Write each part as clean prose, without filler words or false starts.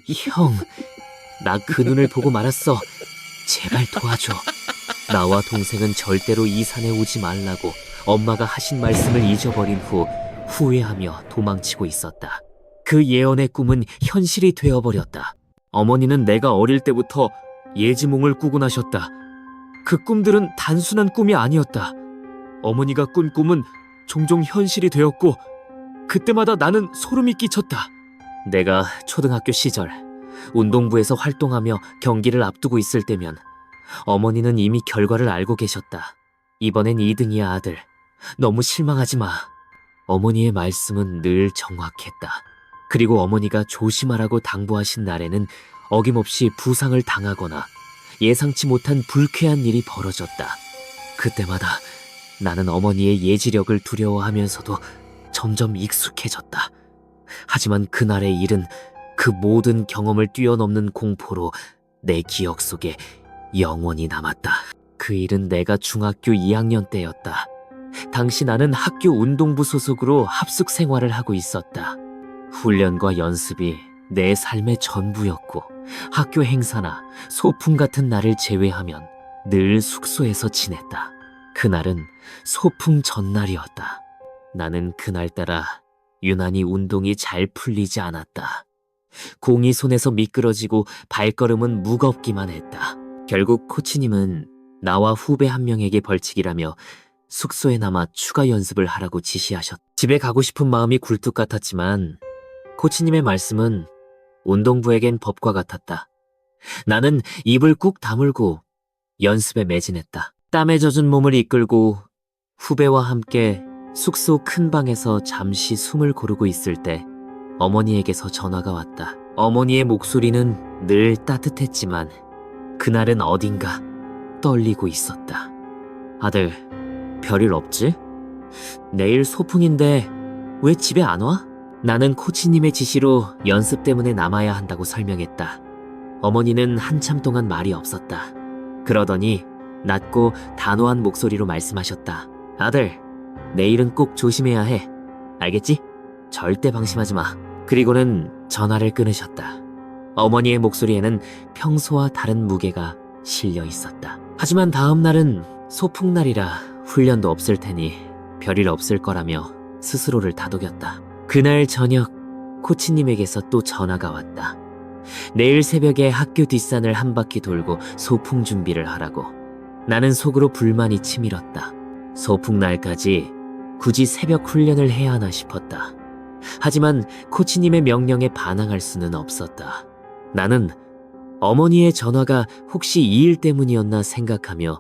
형, 나 그 눈을 보고 말았어. 제발 도와줘. 나와 동생은 절대로 이 산에 오지 말라고 엄마가 하신 말씀을 잊어버린 후 후회하며 도망치고 있었다. 그 예언의 꿈은 현실이 되어버렸다. 어머니는 내가 어릴 때부터 예지몽을 꾸곤 하셨다. 그 꿈들은 단순한 꿈이 아니었다. 어머니가 꾼 꿈은 종종 현실이 되었고 그때마다 나는 소름이 끼쳤다. 내가 초등학교 시절 운동부에서 활동하며 경기를 앞두고 있을 때면 어머니는 이미 결과를 알고 계셨다. 이번엔 2등이야 아들. 너무 실망하지 마. 어머니의 말씀은 늘 정확했다. 그리고 어머니가 조심하라고 당부하신 날에는 어김없이 부상을 당하거나 예상치 못한 불쾌한 일이 벌어졌다. 그때마다 나는 어머니의 예지력을 두려워하면서도 점점 익숙해졌다. 하지만 그날의 일은 그 모든 경험을 뛰어넘는 공포로 내 기억 속에 영원히 남았다. 그 일은 내가 중학교 2학년 때였다. 당시 나는 학교 운동부 소속으로 합숙 생활을 하고 있었다. 훈련과 연습이 내 삶의 전부였고 학교 행사나 소풍 같은 날을 제외하면 늘 숙소에서 지냈다. 그날은 소풍 전날이었다. 나는 그날따라 유난히 운동이 잘 풀리지 않았다. 공이 손에서 미끄러지고 발걸음은 무겁기만 했다. 결국 코치님은 나와 후배 한 명에게 벌칙이라며 숙소에 남아 추가 연습을 하라고 지시하셨다. 집에 가고 싶은 마음이 굴뚝 같았지만 코치님의 말씀은 운동부에겐 법과 같았다. 나는 입을 꾹 다물고 연습에 매진했다. 땀에 젖은 몸을 이끌고 후배와 함께 숙소 큰 방에서 잠시 숨을 고르고 있을 때 어머니에게서 전화가 왔다. 어머니의 목소리는 늘 따뜻했지만 그날은 어딘가 떨리고 있었다. 아들, 별일 없지? 내일 소풍인데 왜 집에 안 와? 나는 코치님의 지시로 연습 때문에 남아야 한다고 설명했다. 어머니는 한참 동안 말이 없었다. 그러더니 낮고 단호한 목소리로 말씀하셨다. 아들, 내일은 꼭 조심해야 해. 알겠지? 절대 방심하지 마. 그리고는 전화를 끊으셨다. 어머니의 목소리에는 평소와 다른 무게가 실려 있었다. 하지만 다음 날은 소풍날이라 훈련도 없을 테니 별일 없을 거라며 스스로를 다독였다. 그날 저녁 코치님에게서 또 전화가 왔다. 내일 새벽에 학교 뒷산을 한 바퀴 돌고 소풍 준비를 하라고. 나는 속으로 불만이 치밀었다. 소풍날까지 굳이 새벽 훈련을 해야 하나 싶었다. 하지만 코치님의 명령에 반항할 수는 없었다. 나는 어머니의 전화가 혹시 이 일 때문이었나 생각하며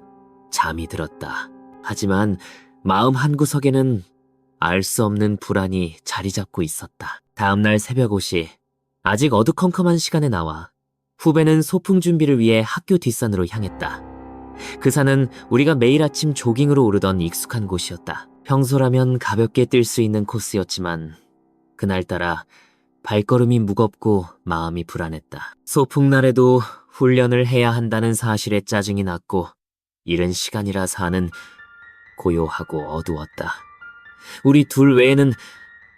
잠이 들었다. 하지만 마음 한구석에는 알 수 없는 불안이 자리 잡고 있었다. 다음날 새벽 5시, 아직 어두컴컴한 시간에 나와 후배는 소풍 준비를 위해 학교 뒷산으로 향했다. 그 산은 우리가 매일 아침 조깅으로 오르던 익숙한 곳이었다. 평소라면 가볍게 뛸 수 있는 코스였지만 그날따라 발걸음이 무겁고 마음이 불안했다. 소풍날에도 훈련을 해야 한다는 사실에 짜증이 났고 이른 시간이라서 하는 고요하고 어두웠다. 우리 둘 외에는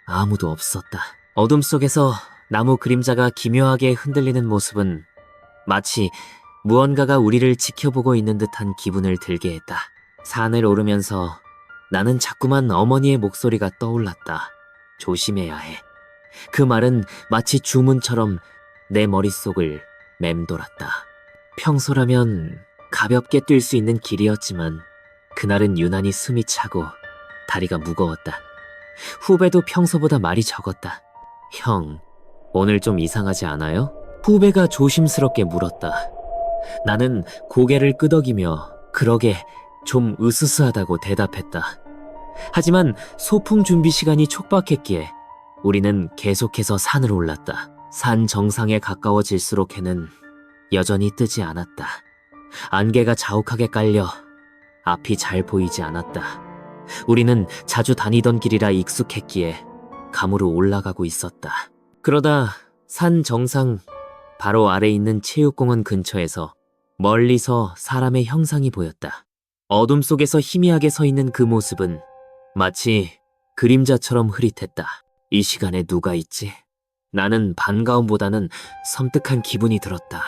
아무도 없었다. 어둠 속에서 나무 그림자가 기묘하게 흔들리는 모습은 마치 무언가가 우리를 지켜보고 있는 듯한 기분을 들게 했다. 산을 오르면서 나는 자꾸만 어머니의 목소리가 떠올랐다. 조심해야 해. 그 말은 마치 주문처럼 내 머릿속을 맴돌았다. 평소라면 가볍게 뛸 수 있는 길이었지만 그날은 유난히 숨이 차고 다리가 무거웠다. 후배도 평소보다 말이 적었다. 형, 오늘 좀 이상하지 않아요? 후배가 조심스럽게 물었다. 나는 고개를 끄덕이며 그러게 좀 으스스하다고 대답했다. 하지만 소풍 준비 시간이 촉박했기에 우리는 계속해서 산을 올랐다. 산 정상에 가까워질수록 해는 여전히 뜨지 않았다. 안개가 자욱하게 깔려 앞이 잘 보이지 않았다. 우리는 자주 다니던 길이라 익숙했기에 감으로 올라가고 있었다. 그러다 산 정상 바로 아래 있는 체육공원 근처에서 멀리서 사람의 형상이 보였다. 어둠 속에서 희미하게 서 있는 그 모습은 마치 그림자처럼 흐릿했다. 이 시간에 누가 있지? 나는 반가움보다는 섬뜩한 기분이 들었다.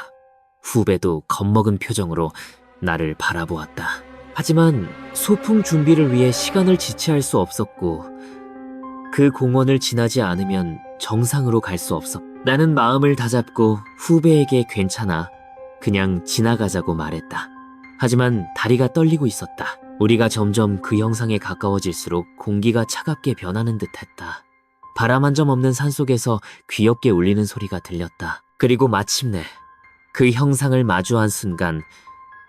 후배도 겁먹은 표정으로 나를 바라보았다. 하지만 소풍 준비를 위해 시간을 지체할 수 없었고 그 공원을 지나지 않으면 정상으로 갈 수 없었. 나는 마음을 다잡고 후배에게 괜찮아 그냥 지나가자고 말했다. 하지만 다리가 떨리고 있었다. 우리가 점점 그 형상에 가까워질수록 공기가 차갑게 변하는 듯했다. 바람 한 점 없는 산속에서 귀엽게 울리는 소리가 들렸다. 그리고 마침내 그 형상을 마주한 순간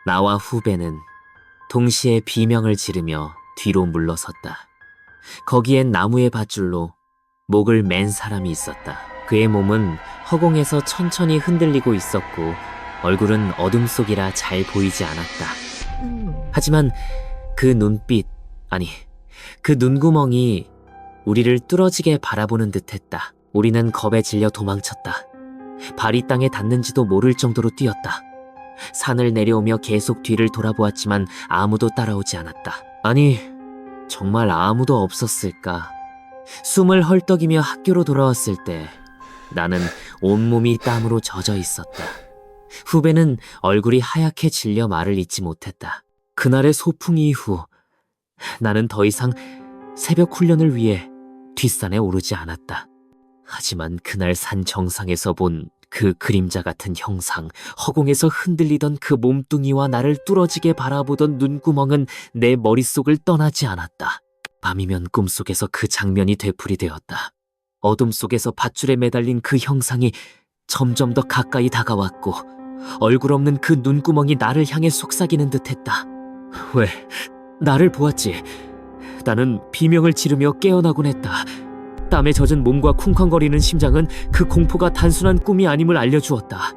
나와 후배는 동시에 비명을 지르며 뒤로 물러섰다. 거기엔 나무의 밧줄로 목을 맨 사람이 있었다. 그의 몸은 허공에서 천천히 흔들리고 있었고 얼굴은 어둠 속이라 잘 보이지 않았다. 하지만 그 눈빛, 아니, 그 눈구멍이 우리를 뚫어지게 바라보는 듯했다. 우리는 겁에 질려 도망쳤다. 발이 땅에 닿는지도 모를 정도로 뛰었다. 산을 내려오며 계속 뒤를 돌아보았지만 아무도 따라오지 않았다. 아니, 정말 아무도 없었을까? 숨을 헐떡이며 학교로 돌아왔을 때 나는 온몸이 땀으로 젖어 있었다. 후배는 얼굴이 하얗게 질려 말을 잇지 못했다. 그날의 소풍 이후 나는 더 이상 새벽 훈련을 위해 뒷산에 오르지 않았다. 하지만 그날 산 정상에서 본 그 그림자 같은 형상, 허공에서 흔들리던 그 몸뚱이와 나를 뚫어지게 바라보던 눈구멍은 내 머릿속을 떠나지 않았다. 밤이면 꿈속에서 그 장면이 되풀이되었다. 어둠 속에서 밧줄에 매달린 그 형상이 점점 더 가까이 다가왔고 얼굴 없는 그 눈구멍이 나를 향해 속삭이는 듯했다. 왜? 나를 보았지. 나는 비명을 지르며 깨어나곤 했다. 땀에 젖은 몸과 쿵쾅거리는 심장은 그 공포가 단순한 꿈이 아님을 알려주었다.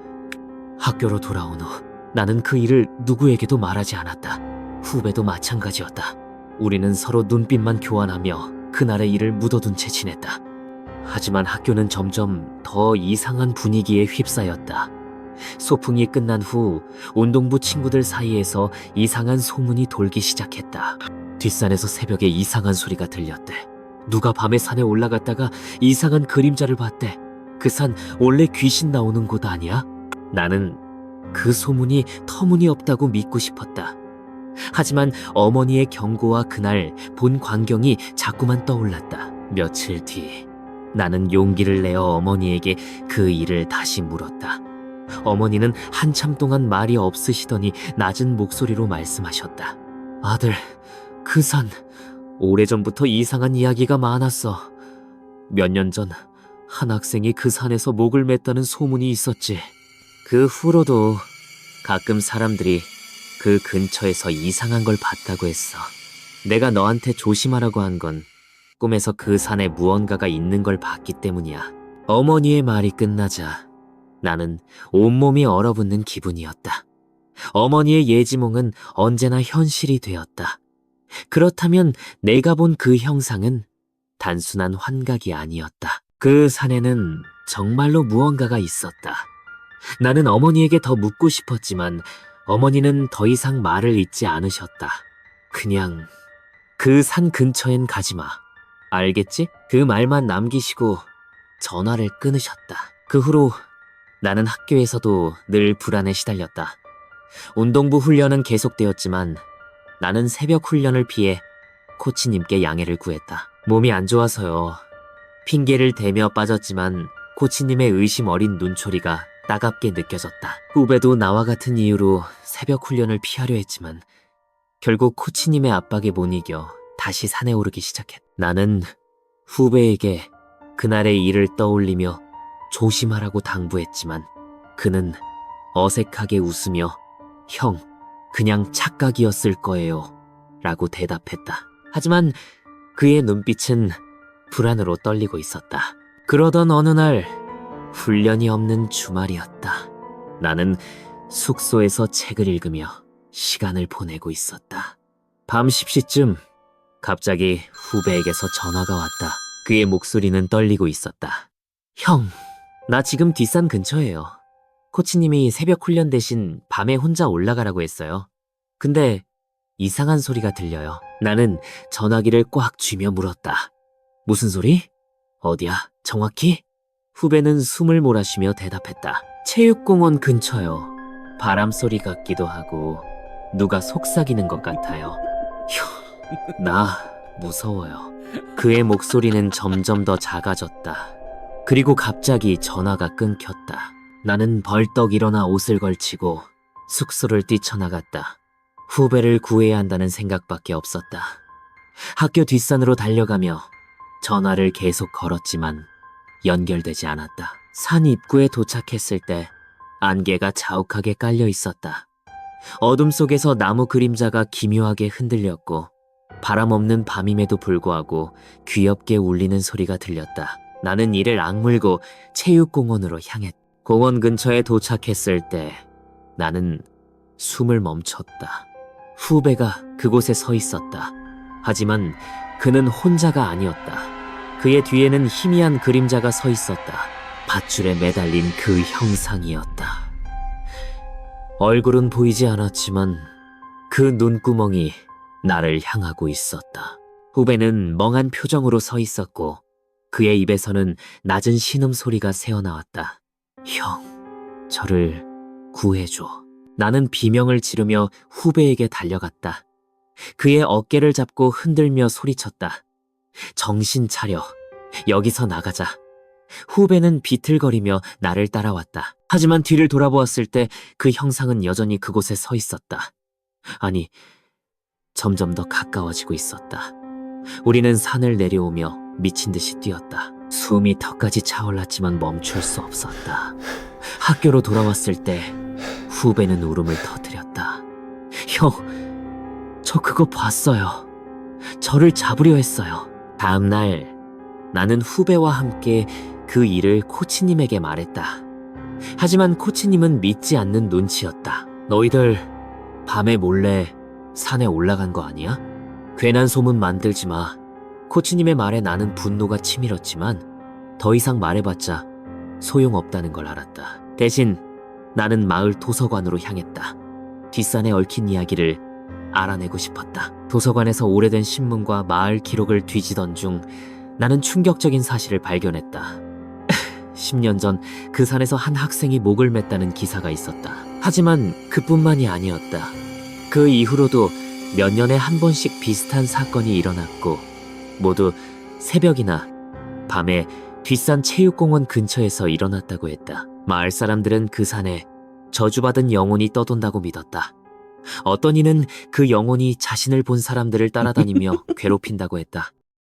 학교로 돌아온 후 나는 그 일을 누구에게도 말하지 않았다. 후배도 마찬가지였다. 우리는 서로 눈빛만 교환하며 그날의 일을 묻어둔 채 지냈다. 하지만 학교는 점점 더 이상한 분위기에 휩싸였다. 소풍이 끝난 후 운동부 친구들 사이에서 이상한 소문이 돌기 시작했다. 뒷산에서 새벽에 이상한 소리가 들렸대. 누가 밤에 산에 올라갔다가 이상한 그림자를 봤대. 그 산 원래 귀신 나오는 곳 아니야? 나는 그 소문이 터무니없다고 믿고 싶었다. 하지만 어머니의 경고와 그날 본 광경이 자꾸만 떠올랐다. 며칠 뒤 나는 용기를 내어 어머니에게 그 일을 다시 물었다. 어머니는 한참 동안 말이 없으시더니 낮은 목소리로 말씀하셨다. 아들, 그 산 오래전부터 이상한 이야기가 많았어. 몇 년 전 한 학생이 그 산에서 목을 맸다는 소문이 있었지. 그 후로도 가끔 사람들이 그 근처에서 이상한 걸 봤다고 했어. 내가 너한테 조심하라고 한 건 꿈에서 그 산에 무언가가 있는 걸 봤기 때문이야. 어머니의 말이 끝나자 나는 온몸이 얼어붙는 기분이었다. 어머니의 예지몽은 언제나 현실이 되었다. 그렇다면 내가 본 그 형상은 단순한 환각이 아니었다. 그 산에는 정말로 무언가가 있었다. 나는 어머니에게 더 묻고 싶었지만 어머니는 더 이상 말을 잇지 않으셨다. 그냥 그 산 근처엔 가지 마. 알겠지? 그 말만 남기시고 전화를 끊으셨다. 그 후로 나는 학교에서도 늘 불안에 시달렸다. 운동부 훈련은 계속되었지만 나는 새벽 훈련을 피해 코치님께 양해를 구했다. 몸이 안 좋아서요. 핑계를 대며 빠졌지만 코치님의 의심 어린 눈초리가 따갑게 느껴졌다. 후배도 나와 같은 이유로 새벽 훈련을 피하려 했지만 결국 코치님의 압박에 못 이겨 다시 산에 오르기 시작했다. 나는 후배에게 그날의 일을 떠올리며 조심하라고 당부했지만 그는 어색하게 웃으며 형, 그냥 착각이었을 거예요 라고 대답했다. 하지만 그의 눈빛은 불안으로 떨리고 있었다. 그러던 어느 날 훈련이 없는 주말이었다. 나는 숙소에서 책을 읽으며 시간을 보내고 있었다. 밤 10시쯤 갑자기 후배에게서 전화가 왔다. 그의 목소리는 떨리고 있었다. 형, 나 지금 뒷산 근처예요. 코치님이 새벽 훈련 대신 밤에 혼자 올라가라고 했어요. 근데 이상한 소리가 들려요. 나는 전화기를 꽉 쥐며 물었다. 무슨 소리? 어디야? 정확히? 후배는 숨을 몰아쉬며 대답했다. 체육공원 근처요. 바람소리 같기도 하고 누가 속삭이는 것 같아요. 휴, 나 무서워요. 그의 목소리는 점점 더 작아졌다. 그리고 갑자기 전화가 끊겼다. 나는 벌떡 일어나 옷을 걸치고 숙소를 뛰쳐나갔다. 후배를 구해야 한다는 생각밖에 없었다. 학교 뒷산으로 달려가며 전화를 계속 걸었지만 연결되지 않았다. 산 입구에 도착했을 때 안개가 자욱하게 깔려 있었다. 어둠 속에서 나무 그림자가 기묘하게 흔들렸고 바람 없는 밤임에도 불구하고 귀엽게 울리는 소리가 들렸다. 나는 이를 악물고 체육공원으로 향했다. 공원 근처에 도착했을 때 나는 숨을 멈췄다. 후배가 그곳에 서 있었다. 하지만 그는 혼자가 아니었다. 그의 뒤에는 희미한 그림자가 서 있었다. 밧줄에 매달린 그 형상이었다. 얼굴은 보이지 않았지만 그 눈구멍이 나를 향하고 있었다. 후배는 멍한 표정으로 서 있었고 그의 입에서는 낮은 신음소리가 새어나왔다. 형, 저를 구해줘. 나는 비명을 지르며 후배에게 달려갔다. 그의 어깨를 잡고 흔들며 소리쳤다. 정신 차려. 여기서 나가자. 후배는 비틀거리며 나를 따라왔다. 하지만 뒤를 돌아보았을 때 그 형상은 여전히 그곳에 서 있었다. 아니, 점점 더 가까워지고 있었다. 우리는 산을 내려오며 미친 듯이 뛰었다. 숨이 턱까지 차올랐지만 멈출 수 없었다. 학교로 돌아왔을 때 후배는 울음을 터뜨렸다. 형, 저 그거 봤어요. 저를 잡으려 했어요. 다음 날 나는 후배와 함께 그 일을 코치님에게 말했다. 하지만 코치님은 믿지 않는 눈치였다. 너희들 밤에 몰래 산에 올라간 거 아니야? 괜한 소문 만들지 마. 코치님의 말에 나는 분노가 치밀었지만 더 이상 말해봤자 소용없다는 걸 알았다. 대신 나는 마을 도서관으로 향했다. 뒷산에 얽힌 이야기를 알아내고 싶었다. 도서관에서 오래된 신문과 마을 기록을 뒤지던 중 나는 충격적인 사실을 발견했다. 10년 전 그 산에서 한 학생이 목을 맸다는 기사가 있었다. 하지만 그뿐만이 아니었다. 그 이후로도 몇 년에 한 번씩 비슷한 사건이 일어났고 모두 새벽이나 밤에 뒷산 체육공원 근처에서 일어났다고 했다. 마을 사람들은 그 산에 저주받은 영혼이 떠돈다고 믿었다. 어떤 이는 그 영혼이 자신을 본 사람들을 따라다니며 괴롭힌다고 했다.